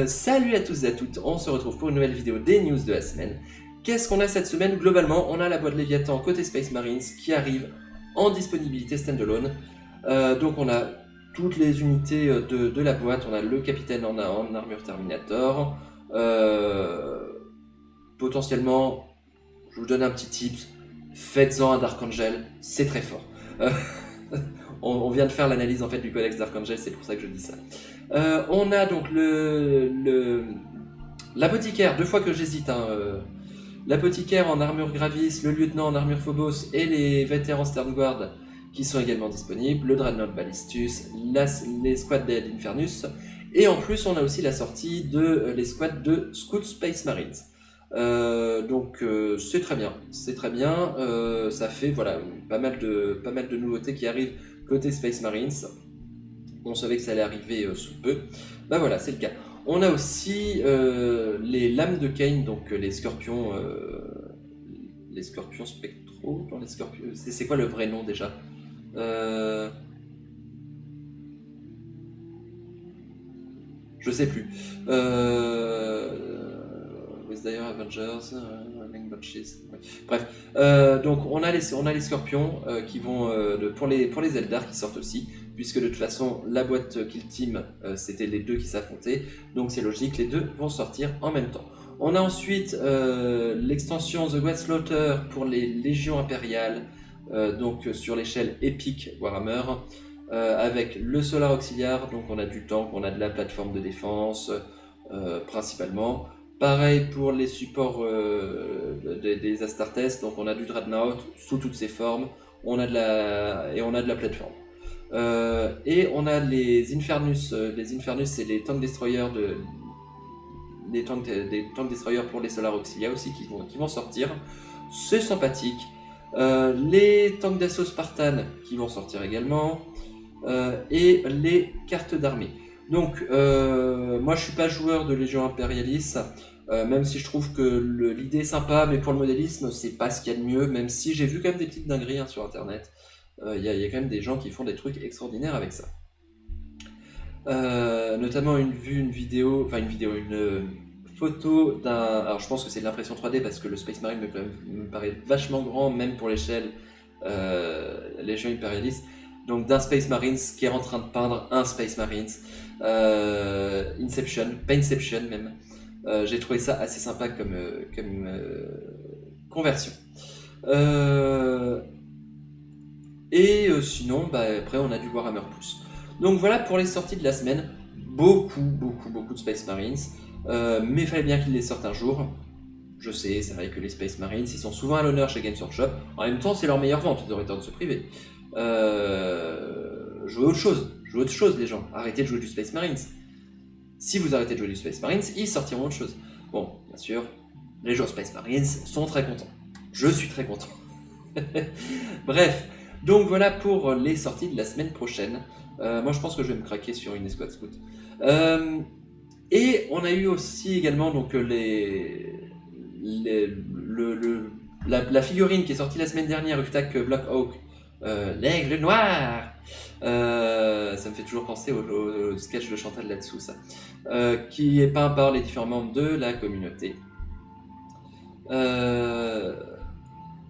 Salut à tous et à toutes, on se retrouve pour une nouvelle vidéo des news de la semaine. Qu'est-ce qu'on a cette semaine? Globalement, on a la boîte Léviathan côté Space Marines qui arrive en disponibilité standalone. Donc on a toutes les unités de la boîte, on a le capitaine en armure Terminator. Potentiellement, je vous donne un petit tips, faites-en un Dark Angel, c'est très fort. On vient de faire l'analyse en fait du codex Dark Angel, c'est pour ça que je dis ça. On a donc l'apothicaire, deux fois que j'hésite. L'apothicaire en armure Gravis, le lieutenant en armure Phobos et les vétérans Sternguard qui sont également disponibles, le Dreadnought Ballistus, les squads d'Ed Infernus, et en plus on a aussi la sortie de les squads de Scout Space Marines. Donc c'est très bien, ça fait voilà pas mal de nouveautés qui arrivent côté Space Marines. On savait que ça allait arriver sous peu. Bah voilà, c'est le cas. On a aussi les lames de Kane, donc les scorpions spectraux. Dans les scorpions, c'est quoi le vrai nom déjà? Je sais plus. With Dire Avengers, Running Bunches. Ouais. Bref, donc on a les scorpions qui vont pour les Eldar qui sortent aussi, puisque de toute façon la boîte Kill Team c'était les deux qui s'affrontaient, donc c'est logique, les deux vont sortir en même temps. On a ensuite l'extension The Great Slaughter pour les légions impériales, donc sur l'échelle épique Warhammer. Avec le Solar Auxiliar, donc on a du tank, on a de la plateforme de défense principalement. Pareil pour les supports des Astartes, donc on a du Dreadnought sous toutes ses formes, on a de la plateforme. Et on a les Infernus. Les Infernus, c'est les tank destroyers des tank destroyers pour les Solar Auxilia aussi qui vont sortir. C'est sympathique. Les tanks d'assaut Spartan qui vont sortir également. Et les cartes d'armée. Donc, moi je suis pas joueur de Légion Imperialis, même si je trouve que l'idée est sympa, mais pour le modélisme, c'est pas ce qu'il y a de mieux, même si j'ai vu quand même des petites dingueries sur internet. Il y a quand même des gens qui font des trucs extraordinaires avec ça. Notamment une photo d'un. Alors je pense que c'est de l'impression 3D parce que le Space Marine me paraît vachement grand, même pour l'échelle Légion Imperialis. Donc d'un Space Marines qui est en train de peindre un Space Marines. Inception, pas Inception même. J'ai trouvé ça assez sympa comme conversion. Sinon, après on a du Warhammer Plus. Donc voilà pour les sorties de la semaine. Beaucoup de Space Marines. Mais il fallait bien qu'ils les sortent un jour. Je sais, c'est vrai que les Space Marines, ils sont souvent à l'honneur chez Games Workshop. En même temps, c'est leur meilleure vente, ils auraient tort de se priver. Jouez autre chose les gens. Arrêtez de jouer du Space Marines. Si vous arrêtez de jouer du Space Marines, ils sortiront autre chose. Bon, bien sûr, les joueurs Space Marines sont très contents. Je suis très content. Bref, donc voilà pour les sorties de la semaine prochaine. Moi je pense que je vais me craquer sur une escouade scout. Et on a eu aussi également donc la figurine qui est sortie la semaine dernière, Uftak Black Hawk, l'aigle noir. Ça me fait toujours penser au sketch de Chantal là-dessous, ça. Qui est peint par les différents membres de la communauté.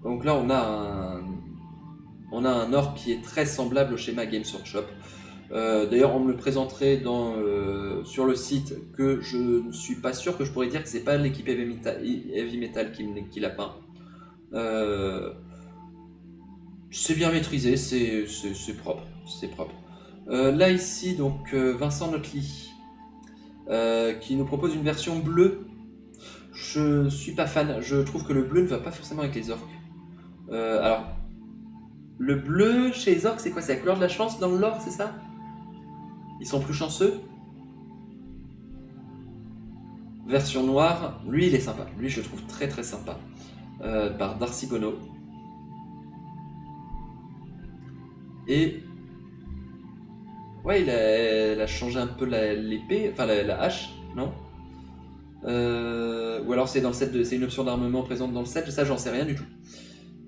Donc là, on a un orc qui est très semblable au schéma Games Workshop. D'ailleurs, on me le présenterait sur le site, que je ne suis pas sûr que je pourrais dire que c'est pas l'équipe Heavy Metal qui l'a peint. C'est bien maîtrisé, c'est propre, là ici, donc Vincent Notely, qui nous propose une version bleue. Je suis pas fan, je trouve que le bleu ne va pas forcément avec les orques. Alors, le bleu chez les orques, c'est quoi? C'est la couleur de la chance dans le lore, c'est ça? Ils sont plus chanceux? Version noire, lui il est sympa, lui je le trouve très sympa. Par Darcy Bono. Et ouais, il a changé un peu l'épée, enfin la hache, non? Ou alors c'est une option d'armement présente dans le set, ça j'en sais rien du tout.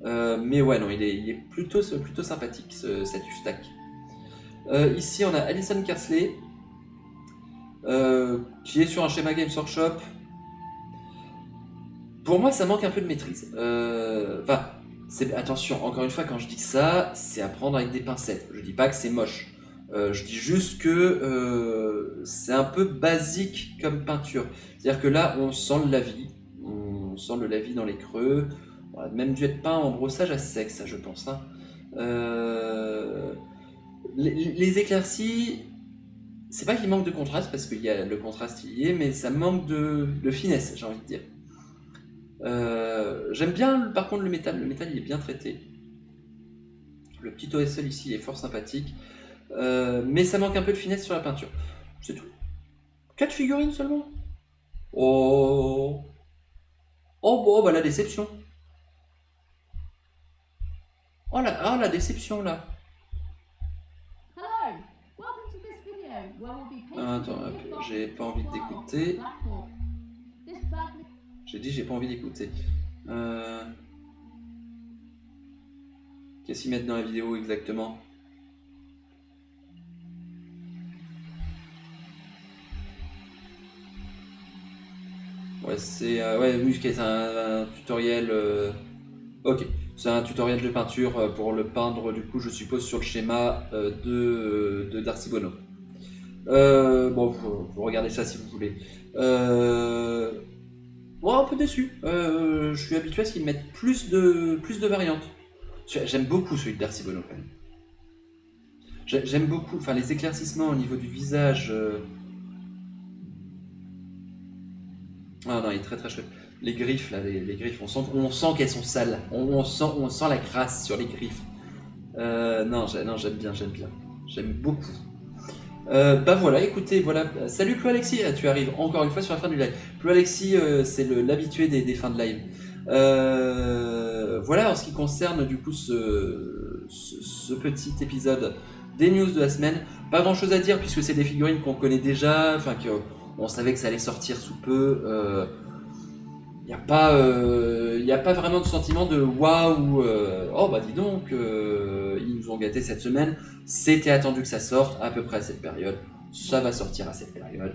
Mais ouais, non, il est plutôt sympathique cet Ustak. Ici on a Alison Kersley, qui est sur un schéma Games Workshop. Pour moi, ça manque un peu de maîtrise. Enfin, attention, encore une fois, quand je dis ça, c'est à prendre avec des pincettes. Je dis pas que c'est moche. Je dis juste que c'est un peu basique comme peinture. C'est-à-dire que là, on sent le lavis. On sent le lavis dans les creux. On a même dû être peint en brossage à sec, ça, je pense. Hein. Les éclaircies, c'est pas qu'il manque de contraste, parce qu'il y a le contraste il y est, mais ça manque de finesse, j'ai envie de dire. J'aime bien par contre le métal il est bien traité. Le petit OSL ici est fort sympathique, mais ça manque un peu de finesse sur la peinture. C'est tout. 4 figurines seulement. Oh, oh bon, bah la déception. La déception là. Attends, j'ai pas envie d'écouter. J'ai dit j'ai pas envie d'écouter. Qu'est-ce qu'ils mettent dans la vidéo exactement? Ouais, c'est oui, c'est un tutoriel. Ok, c'est un tutoriel de peinture pour le peindre, du coup, je suppose, sur le schéma de Darcy Bono. Bon, vous regardez ça si vous voulez. Un peu déçu. Je suis habitué à ce qu'ils mettent plus de variantes. J'aime beaucoup celui de Darcy Bono quand même. J'aime beaucoup, enfin les éclaircissements au niveau du visage. Ah non, il est très très chouette. Les griffes là, les griffes, on sent qu'elles sont sales. On sent la crasse sur les griffes. Non, j'aime bien. J'aime beaucoup. Bah voilà, écoutez, voilà. Salut Plo Alexis, tu arrives encore une fois sur la fin du live. Plo Alexis, c'est l'habitué des fins de live. Voilà, en ce qui concerne du coup ce petit épisode des news de la semaine, pas grand chose à dire puisque c'est des figurines qu'on connaît déjà, enfin qu'on savait que ça allait sortir sous peu. Il n'y a pas vraiment de sentiment de waouh, oh bah dis donc, ils nous ont gâtés cette semaine, c'était attendu que ça sorte à peu près à cette période, ça va sortir à cette période.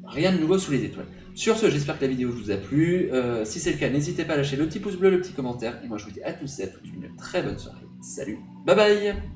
Rien de nouveau sous les étoiles. Sur ce, j'espère que la vidéo vous a plu. Si c'est le cas, n'hésitez pas à lâcher le petit pouce bleu, le petit commentaire. Et moi, je vous dis à tous et à toutes une très bonne soirée. Salut, bye bye!